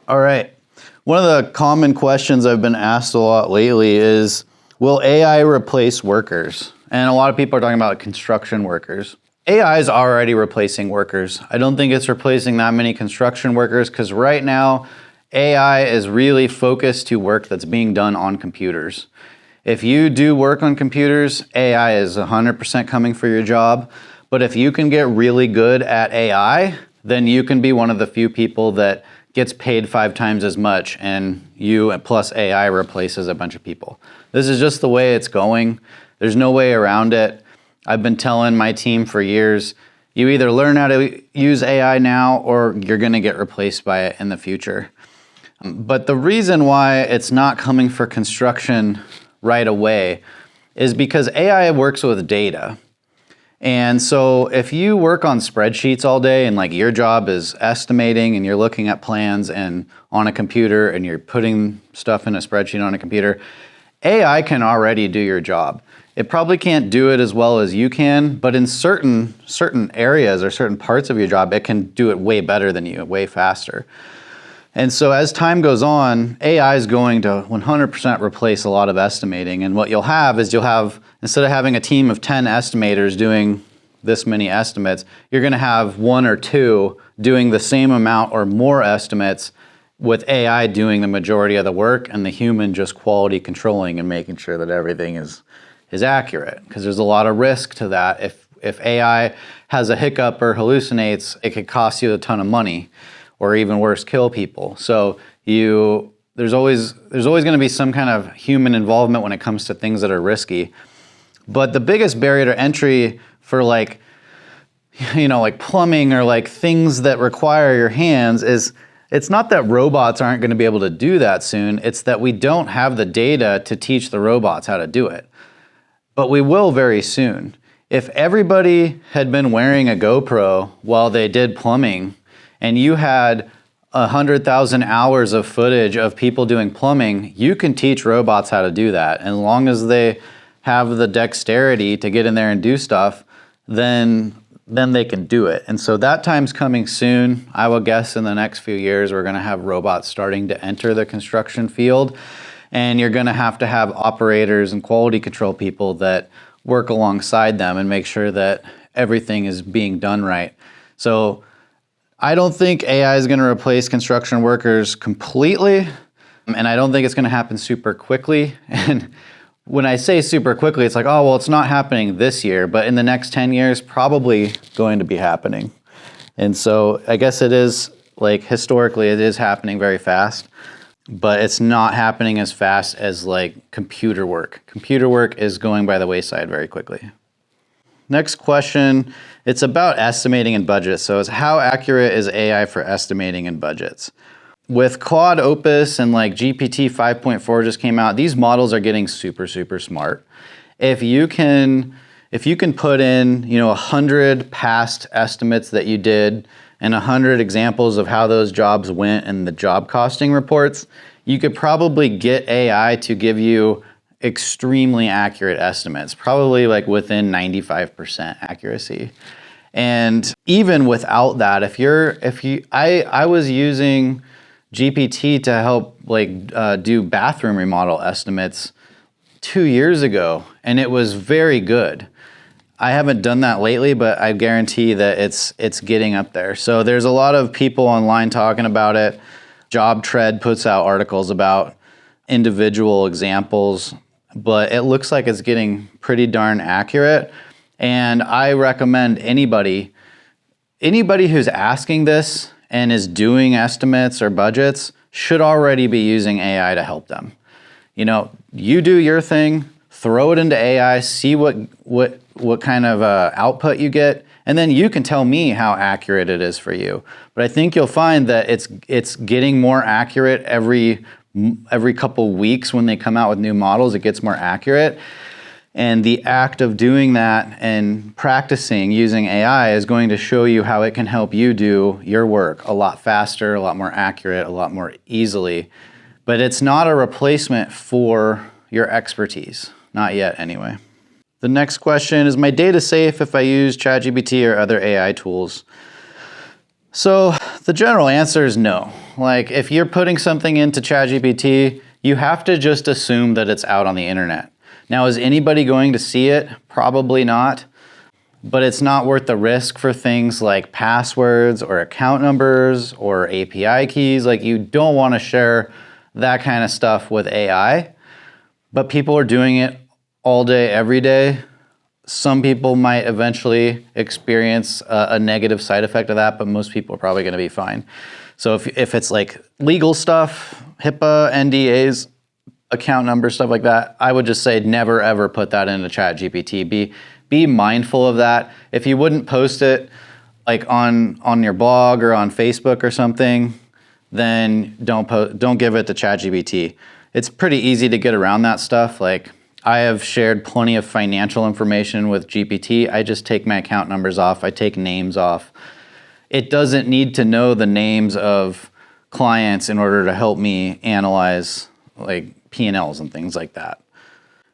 All right. One of the common questions I've been asked a lot lately is, will AI replace workers? And a lot of people are talking about construction workers. AI is already replacing workers. I don't think it's replacing that many construction workers because right now, AI is really focused to work that's being done on computers. If you do work on computers, AI is 100% coming for your job. But if you can get really good at AI, then you can be one of the few people that gets paid 5 times as much, and you plus AI replaces a bunch of people. This is just the way it's going. There's no way around it. I've been telling my team for years, you either learn how to use AI now or you're going to get replaced by it in the future. But the reason why it's not coming for construction right away is because AI works with data. And so if you work on spreadsheets all day and like your job is estimating and you're looking at plans and on a computer and you're putting stuff in a spreadsheet on a computer, AI can already do your job. It probably can't do it as well as you can, but in certain areas or certain parts of your job, it can do it way better than you, way faster. And so as time goes on, AI is going to 100% replace a lot of estimating. And what you'll have, instead of having a team of 10 estimators doing this many estimates, you're going to have 1 or 2 doing the same amount or more estimates with AI doing the majority of the work and the human just quality controlling and making sure that everything is accurate. Because there's a lot of risk to that. If AI has a hiccup or hallucinates, it could cost you a ton of money, or even worse, kill people. So there's always going to be some kind of human involvement when it comes to things that are risky. But the biggest barrier to entry for like plumbing or like things that require your hands is, it's not that robots aren't going to be able to do that soon. It's that we don't have the data to teach the robots how to do it. But we will very soon. If everybody had been wearing a GoPro while they did plumbing, and you had 100,000 hours of footage of people doing plumbing, you can teach robots how to do that. And as long as they have the dexterity to get in there and do stuff, then they can do it. And so that time's coming soon. I will guess in the next few years, we're gonna have robots starting to enter the construction field. And you're gonna have operators and quality control people that work alongside them and make sure that everything is being done right. So I don't think AI is going to replace construction workers completely, and I don't think it's going to happen super quickly. And when I say super quickly, it's like, oh, well, it's not happening this year, but in the next 10 years, probably going to be happening. And so I guess it is, like, historically, it is happening very fast, but it's not happening as fast as, like, computer work. Computer work is going by the wayside very quickly. Next question, it's about estimating and budgets. So it's how accurate is AI for estimating and budgets? With Claude Opus and like GPT 5.4 just came out, these models are getting super, super smart. If you can put in, 100 past estimates that you did and 100 examples of how those jobs went in the job costing reports, you could probably get AI to give you extremely accurate estimates, probably like within 95% accuracy. And even without that, I was using GPT to help do bathroom remodel estimates 2 years ago, and it was very good. I haven't done that lately, but I guarantee that it's getting up there. So there's a lot of people online talking about it. JobTread puts out articles about individual examples, but it looks like it's getting pretty darn accurate. And I recommend anybody who's asking this and is doing estimates or budgets should already be using AI to help them. You do your thing, throw it into AI, see what kind of output you get, and then you can tell me how accurate it is for you. But I think you'll find that it's getting more accurate every couple weeks when they come out with new models. It gets more accurate. And the act of doing that and practicing using AI is going to show you how it can help you do your work a lot faster, a lot more accurate, a lot more easily. But it's not a replacement for your expertise. Not yet, anyway. The next question is, my data safe if I use ChatGPT or other AI tools? So the general answer is no. Like if you're putting something into ChatGPT, you have to just assume that it's out on the internet. Now, is anybody going to see it? Probably not. But it's not worth the risk for things like passwords or account numbers or API keys. Like you don't want to share that kind of stuff with AI. But people are doing it all day, every day. Some people might eventually experience a negative side effect of that, but most people are probably going to be fine. So if it's like legal stuff, HIPAA, NDAs, account numbers, stuff like that, I would just say never ever put that into ChatGPT. Be mindful of that. If you wouldn't post it like on your blog or on Facebook or something, then don't give it to ChatGPT. It's pretty easy to get around that stuff. Like I have shared plenty of financial information with GPT. I just take my account numbers off. I take names off. It doesn't need to know the names of clients in order to help me analyze like P&Ls and things like that.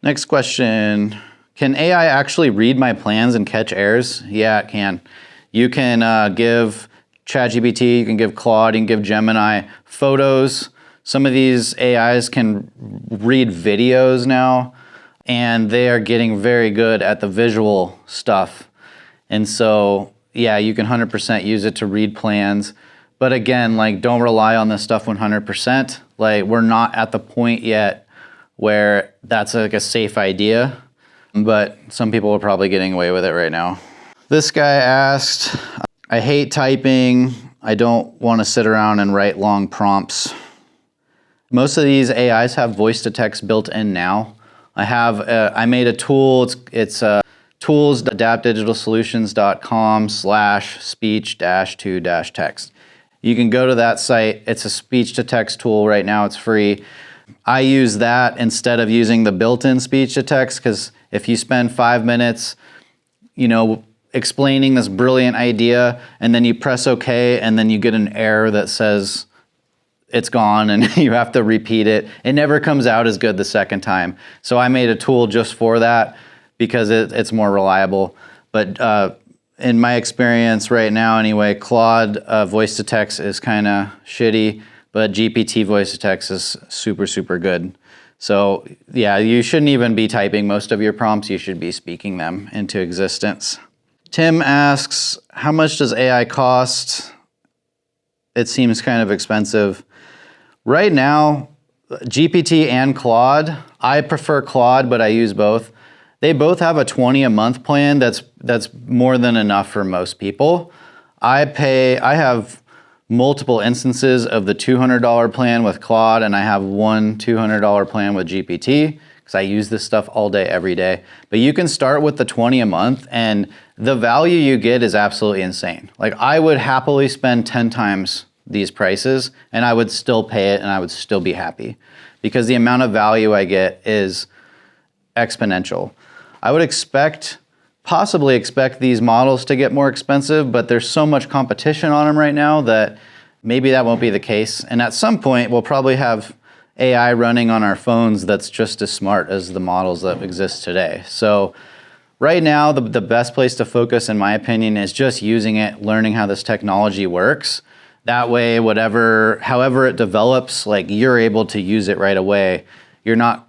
Next question. Can AI actually read my plans and catch errors? Yeah, it can. You can give ChatGPT, you can give Claude, you can give Gemini photos. Some of these AIs can read videos now, and they are getting very good at the visual stuff. And so, yeah, you can 100% use it to read plans. But again, like don't rely on this stuff 100%. Like we're not at the point yet where that's like a safe idea. But some people are probably getting away with it right now. This guy asked, I hate typing. I don't want to sit around and write long prompts. Most of these AIs have voice to text built in now. I made a tool. It's tools.adaptedigitalsolutions.com/speech-to-text. You can go to that site. It's a speech to text tool right now. It's free. I use that instead of using the built-in speech to text because if you spend 5 minutes, explaining this brilliant idea and then you press OK and then you get an error that says it's gone and you have to repeat it, it never comes out as good the second time. So I made a tool just for that because it's more reliable. But in my experience right now anyway, Claude voice to text is kind of shitty. But GPT voice to text is super, super good. So yeah, you shouldn't even be typing most of your prompts. You should be speaking them into existence. Tim asks, how much does AI cost? It seems kind of expensive. Right now, GPT and Claude, I prefer Claude, but I use both. They both have a $20 a month plan that's more than enough for most people. I have multiple instances of the $200 plan with Claude, and I have one $200 plan with GPT because I use this stuff all day, every day. But you can start with the $20 a month, and the value you get is absolutely insane. Like I would happily spend 10 times these prices, and I would still pay it, and I would still be happy because the amount of value I get is exponential. I would possibly expect these models to get more expensive, but there's so much competition on them right now that maybe that won't be the case. And at some point, we'll probably have AI running on our phones that's just as smart as the models that exist today. So right now, the best place to focus, in my opinion, is just using it, learning how this technology works. That way, however it develops, like you're able to use it right away. You're not,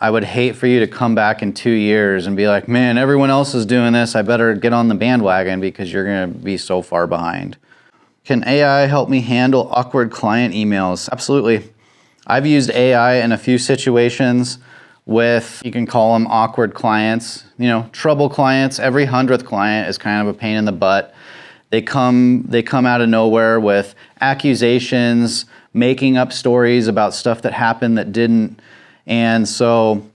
I would hate for you to come back in 2 years and be like, man, everyone else is doing this. I better get on the bandwagon because you're going to be so far behind. Can AI help me handle awkward client emails? Absolutely. I've used AI in a few situations with, you can call them awkward clients, trouble clients. Every 100th client is kind of a pain in the butt. They come out of nowhere with accusations, making up stories about stuff that happened that didn't. And so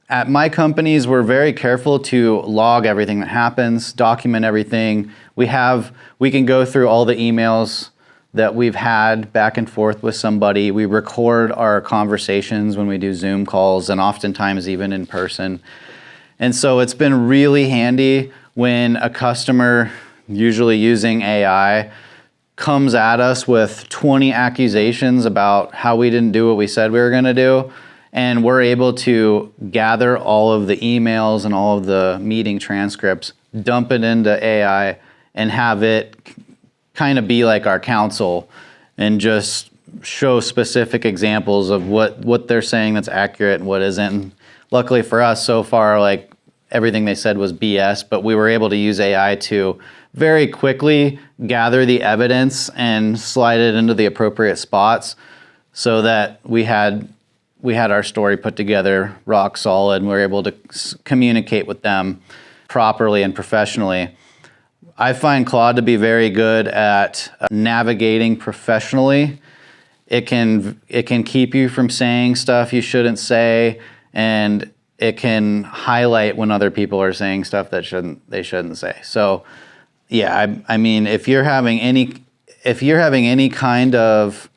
at my companies, we're very careful to log everything that happens, document everything. We can go through all the emails that we've had back and forth with somebody. We record our conversations when we do Zoom calls and oftentimes even in person. And so it's been really handy when a customer, usually using AI, comes at us with 20 accusations about how we didn't do what we said we were going to do. And we're able to gather all of the emails and all of the meeting transcripts, dump it into AI, and have it kind of be like our counsel and just show specific examples of what they're saying that's accurate and what isn't. And luckily for us, so far, like everything they said was BS, but we were able to use AI to very quickly gather the evidence and slide it into the appropriate spots so that we had our story put together rock solid, and we were able to communicate with them properly and professionally. I find Claude to be very good at navigating professionally. It can keep you from saying stuff you shouldn't say, and it can highlight when other people are saying stuff that they shouldn't say. So, yeah, I mean, if you're having any kind of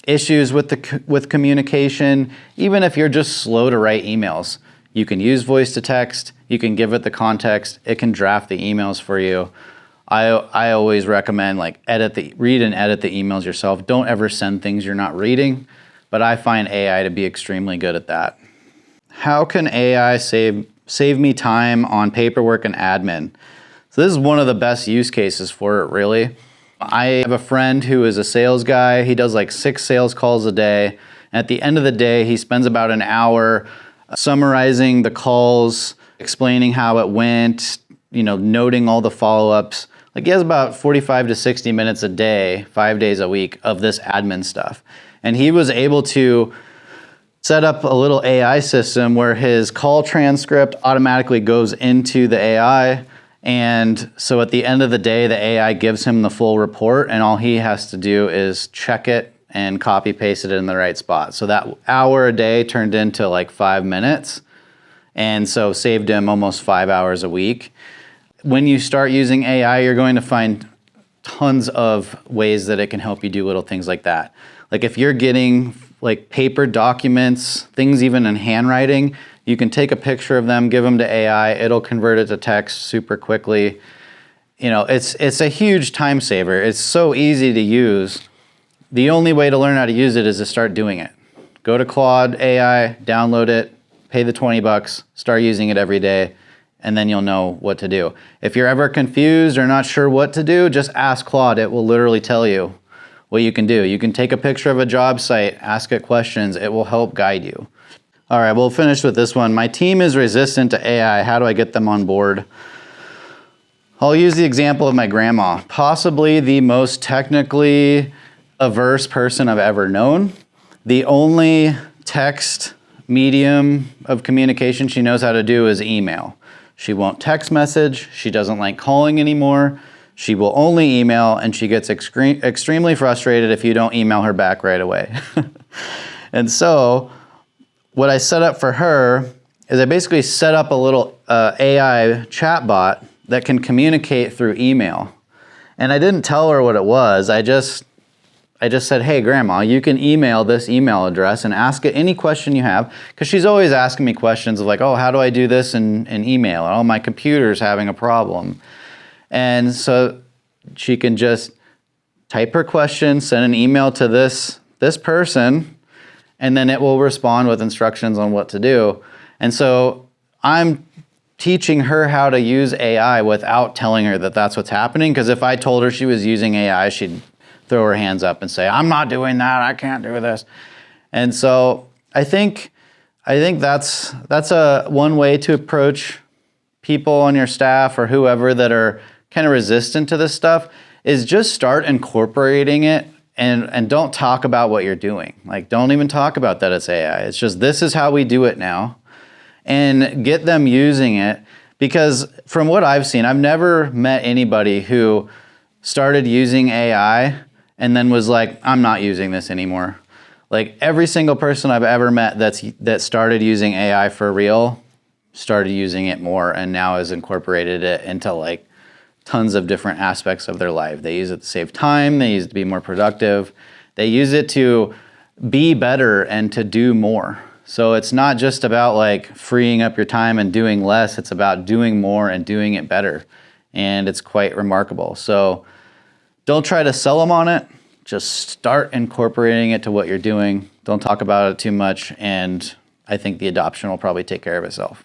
issues with communication, even if you're just slow to write emails, you can use voice to text. You can give it the context. It can draft the emails for you. I always recommend read and edit the emails yourself. Don't ever send things you're not reading, but I find AI to be extremely good at that. How can AI save me time on paperwork and admin? So this is one of the best use cases for it, really. I have a friend who is a sales guy. He does like 6 sales calls a day. At the end of the day, he spends about an hour summarizing the calls, explaining how it went, noting all the follow-ups. Like he has about 45 to 60 minutes a day, 5 days a week of this admin stuff. And he was able to set up a little AI system where his call transcript automatically goes into the AI. And so at the end of the day, the AI gives him the full report, and all he has to do is check it and copy paste it in the right spot. So that hour a day turned into like 5 minutes, and so saved him almost 5 hours a week. When you start using AI, you're going to find tons of ways that it can help you do little things like that. Like if you're getting like paper documents, things even in handwriting, you can take a picture of them, give them to AI, it'll convert it to text super quickly. It's a huge time saver. It's so easy to use. The only way to learn how to use it is to start doing it. Go to Claude AI, download it, pay the $20, start using it every day, and then you'll know what to do. If you're ever confused or not sure what to do, just ask Claude. It will literally tell you what you can do. You can take a picture of a job site, ask it questions, it will help guide you. All right, we'll finish with this one. My team is resistant to AI. How do I get them on board? I'll use the example of my grandma, possibly the most technically averse person I've ever known. The only text medium of communication she knows how to do is email. She won't text message. She doesn't like calling anymore. She will only email, and she gets extremely frustrated if you don't email her back right away. And so what I set up for her is I basically set up a little AI chatbot that can communicate through email. And I didn't tell her what it was. I just said, hey, Grandma, you can email this email address and ask it any question you have, because she's always asking me questions of like, oh, how do I do this in email? Oh, my computer's having a problem. And so she can just type her question, send an email to this person, and then it will respond with instructions on what to do. And so I'm teaching her how to use AI without telling her that that's what's happening, because if I told her she was using AI, she'd throw her hands up and say, I'm not doing that, I can't do this. And so I think that's one way to approach people on your staff or whoever that are kind of resistant to this stuff, is just start incorporating it. And don't talk about what you're doing. Like, don't even talk about that it's AI. It's just, this is how we do it now. And get them using it. Because from what I've seen, I've never met anybody who started using AI and then was like, I'm not using this anymore. Like every single person I've ever met that started using AI for real started using it more and now has incorporated it into like tons of different aspects of their life. They use it to save time. They use it to be more productive. They use it to be better and to do more. So it's not just about like freeing up your time and doing less. It's about doing more and doing it better. And it's quite remarkable. So don't try to sell them on it. Just start incorporating it to what you're doing. Don't talk about it too much. And I think the adoption will probably take care of itself.